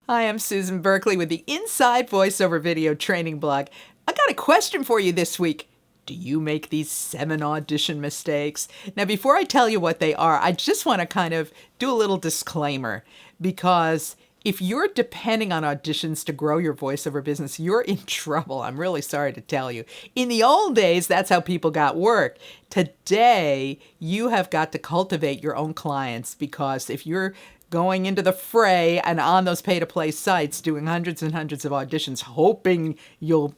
Hi, I'm Susan Berkley with the Inside Voiceover Video Training Blog. I got a question for you this week. Do you make these 7 audition mistakes? Now, before I tell you what they are, I just want to kind of do a little disclaimer, because if you're depending on auditions to grow your voiceover business, you're in trouble. I'm really sorry to tell you. In the old days, that's how people got work. Today, you have got to cultivate your own clients, because if you're going into the fray and on those pay-to-play sites doing hundreds and hundreds of auditions, hoping you'll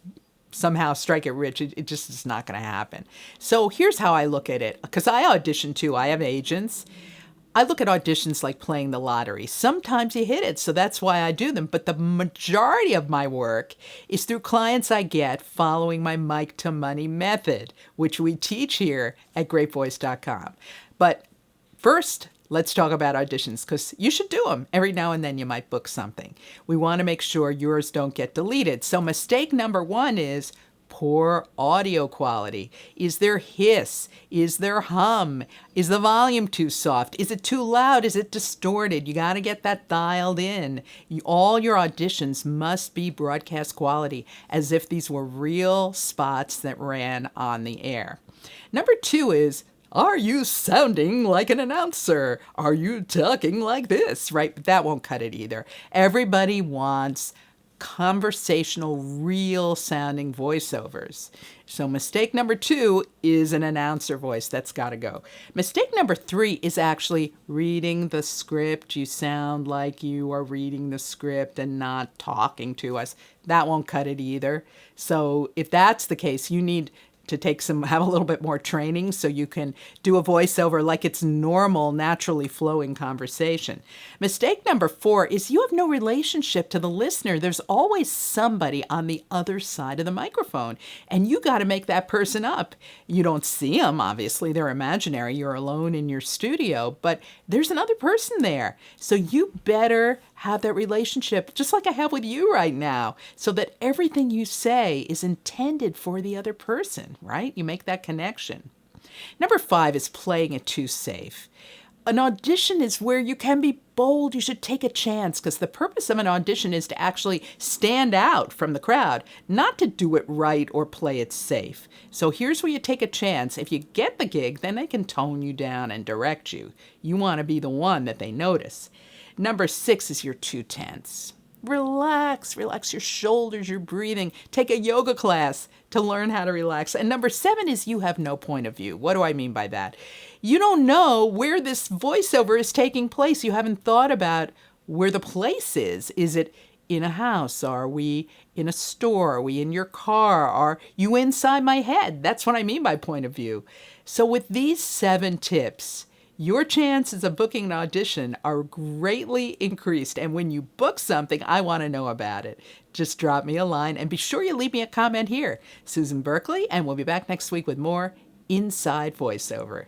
somehow strike it rich, it just is not going to happen. So here's how I look at it, because I audition too. I have agents. I look at auditions like playing the lottery. Sometimes you hit it, so that's why I do them. But the majority of my work is through clients I get following my mic to money method, which we teach here at greatvoice.com. But first, let's talk about auditions, because you should do them. Every now and then you might book something. We want to make sure yours don't get deleted. So mistake number 1 is poor audio quality. Is there hiss? Is there hum? Is the volume too soft? Is it too loud? Is it distorted? You got to get that dialed in. All your auditions must be broadcast quality, as if these were real spots that ran on the air. Number 2 is, are you sounding like an announcer? Are you talking like this? Right? But that won't cut it either. Everybody wants conversational, real sounding voiceovers. So mistake number 2 is an announcer voice. That's got to go. Mistake number 3 is actually reading the script. You sound like you are reading the script and not talking to us. That won't cut it either. So if that's the case, you need to have a little bit more training so you can do a voiceover like it's normal, naturally flowing conversation. Mistake number 4 is you have no relationship to the listener. There's always somebody on the other side of the microphone, and you got to make that person up. You don't see them, obviously, they're imaginary. You're alone in your studio, but there's another person there. So you better have that relationship, just like I have with you right now, so that everything you say is intended for the other person, right? You make that connection. Number 5 is playing it too safe. An audition is where you can be bold. You should take a chance, because the purpose of an audition is to actually stand out from the crowd, not to do it right or play it safe. So here's where you take a chance. If you get the gig, then they can tone you down and direct you. You want to be the one that they notice. Number 6 is you're too tense. Relax your shoulders, your breathing. Take a yoga class to learn how to relax. And number 7 is you have no point of view. What do I mean by that? You don't know where this voiceover is taking place. You haven't thought about where the place is. Is it in a house? Are we in a store? Are we in your car? Are you inside my head? That's what I mean by point of view. So with these 7 tips, your chances of booking an audition are greatly increased. And when you book something, I want to know about it. Just drop me a line and be sure you leave me a comment here. Susan Berkley, and we'll be back next week with more Inside Voiceover.